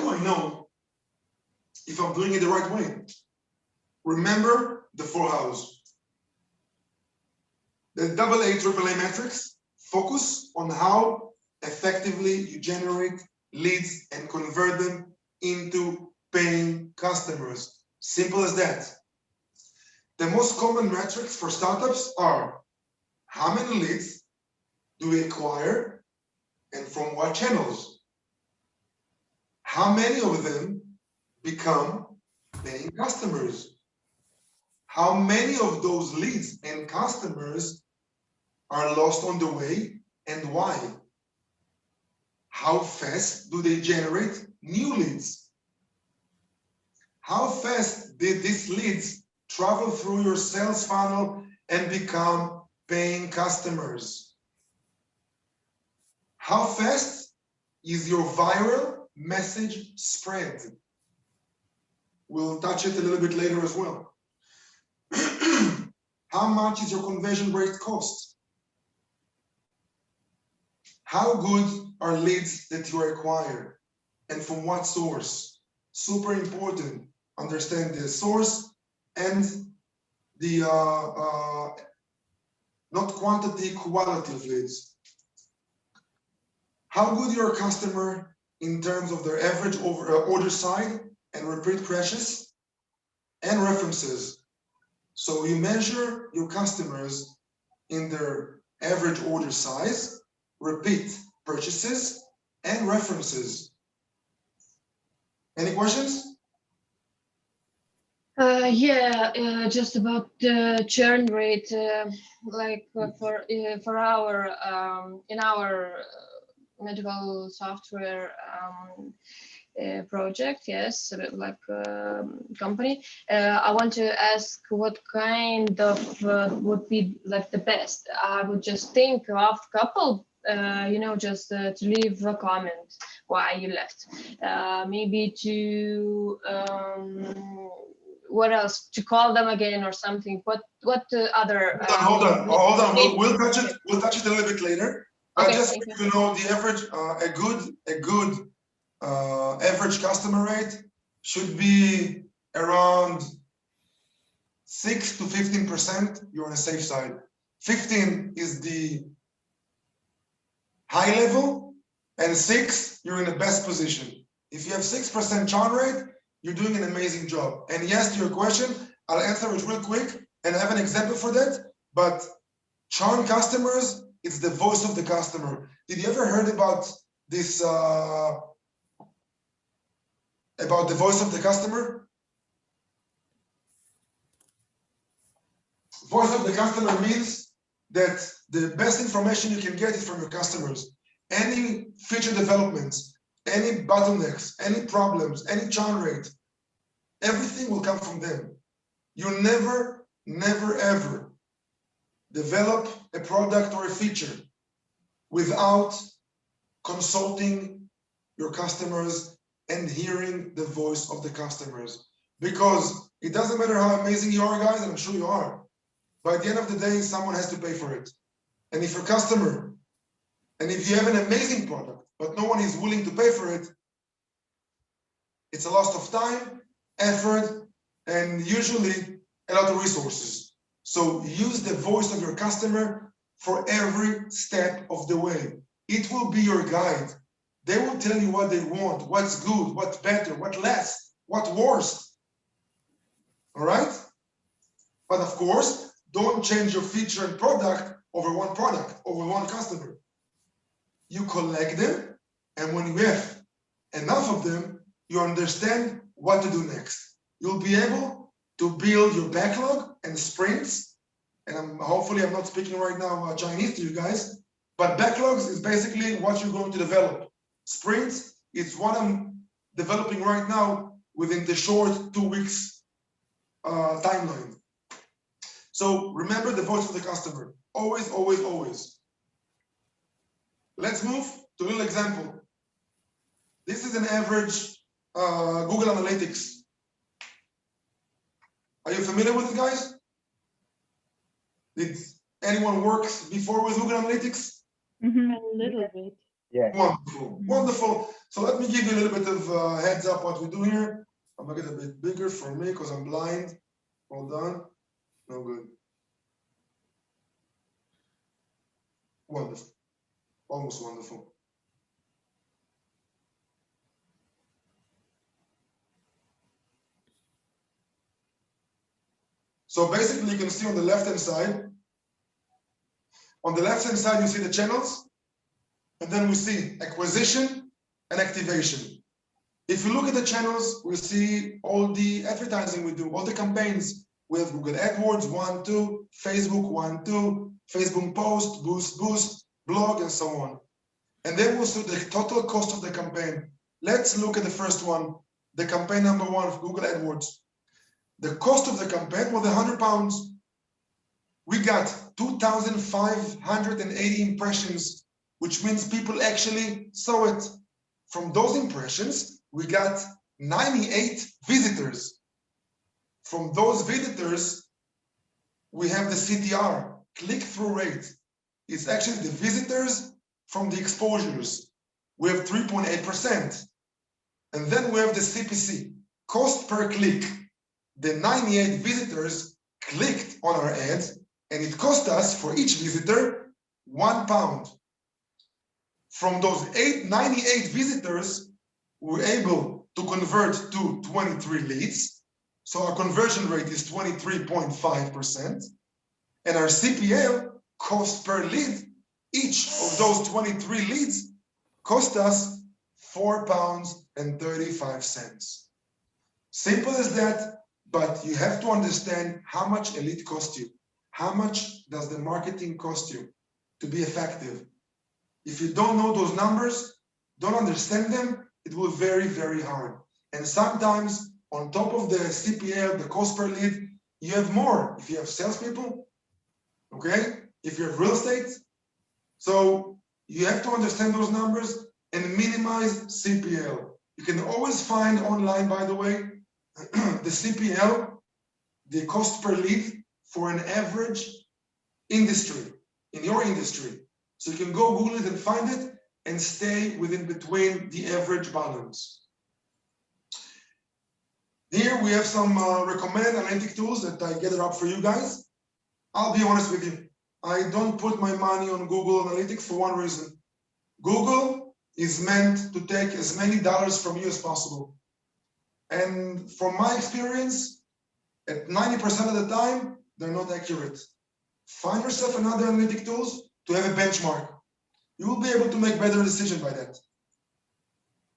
do I know if I'm doing it the right way? Remember the 4 hows. The AARRR metrics focus on how effectively you generate leads and convert them into paying customers. Simple as that. The most common metrics for startups are how many leads do we acquire and from what channels? How many of them become paying customers? How many of those leads and customers are lost on the way and why? How fast do they generate new leads? How fast did these leads travel through your sales funnel and become paying customers? How fast is your viral message spread? We'll touch it a little bit later as well. How much is your conversion rate cost? How good are leads that you acquire and from what source? Super important. Understand the source and the not quantity, quality of leads. How good your customer in terms of their average order size and repeat purchase and references. So you measure your customers in their average order size, repeat purchases, and references. Any questions? Just about the churn rate, like for our in our medical software project, yes, like company. I want to ask what kind of would be like the best. I would just think of couple, just to leave a comment why you left. Maybe to what else, to call them again or something. What other? Hold on. We'll touch it. We'll touch it a little bit later. But okay, just to know the average, a good average customer rate should be around 6 to 15%. You're on a safe side. 15 is the high level, and 6 you're in the best position. If you have 6% churn rate, you're doing an amazing job. And yes, to your question, I'll answer it real quick and I have an example for that. But churn customers, it's the voice of the customer. Did you ever heard about this, about the voice of the customer? Voice of the customer means that the best information you can get is from your customers. Any feature developments, any bottlenecks, any problems, any churn rate, everything will come from them. You never, ever develop a product or a feature without consulting your customers and hearing the voice of the customers. Because it doesn't matter how amazing you are, guys, and I'm sure you are. By the end of the day, someone has to pay for it. And if your customer, and if you have an amazing product, but no one is willing to pay for it, it's a loss of time, effort, and usually a lot of resources. So use the voice of your customer for every step of the way. It will be your guide. They will tell you what they want, what's good, what's better, what less, what worse. All right? But of course, don't change your feature and product, over one customer. You collect them, and when you have enough of them, you understand what to do next. You'll be able to build your backlog and sprints. And hopefully I'm not speaking right now Chinese to you guys, but backlogs is basically what you're going to develop. Sprints is what I'm developing right now within the short 2 weeks timeline. So remember the voice of the customer. Always, always, always. Let's move to a little example. This is an average Google Analytics. Are you familiar with it, guys? Did anyone work before with Google Analytics? Mm-hmm. A little bit. Yeah. Wonderful, wonderful. So let me give you a little bit of heads up what we do here. I'm gonna get a bit bigger for me because I'm blind. Hold on. No good. Wonderful. Almost wonderful. So basically you can see on the left-hand side, you see the channels, and then we see acquisition and activation. If you look at the channels, we see all the advertising we do, all the campaigns. We have Google AdWords, 1, 2, Facebook, 1, 2, Facebook post, boost, blog, and so on. And then we'll see the total cost of the campaign. Let's look at the first one, the campaign number 1 of Google AdWords. The cost of the campaign was £100. We got 2,580 impressions, which means people actually saw it. From those impressions, we got 98 visitors. From those visitors, we have the CTR, click-through rate. It's actually the visitors from the exposures. We have 3.8%. And then we have the CPC, cost per click. The 98 visitors clicked on our ads, and it cost us for each visitor £1. From those 98 visitors, we were able to convert to 23 leads. So our conversion rate is 23.5%. And our CPL, cost per lead, each of those 23 leads cost us £4.35. Simple as that, but you have to understand how much a lead costs you. How much does the marketing cost you to be effective? If you don't know those numbers, don't understand them, it will be very, very hard. And sometimes on top of the CPL, the cost per lead, you have more. If you have salespeople, okay? If you have real estate. So you have to understand those numbers and minimize CPL. You can always find online, by the way, the CPL, the cost per lead for an average industry, in your industry. So you can go Google it and find it and stay within between the average balance. Here we have some recommended analytic tools that I gathered up for you guys. I'll be honest with you. I don't put my money on Google Analytics for one reason. Google is meant to take as many dollars from you as possible. And from my experience, at 90% of the time, they're not accurate. Find yourself another analytic tools to have a benchmark. You will be able to make better decisions by that.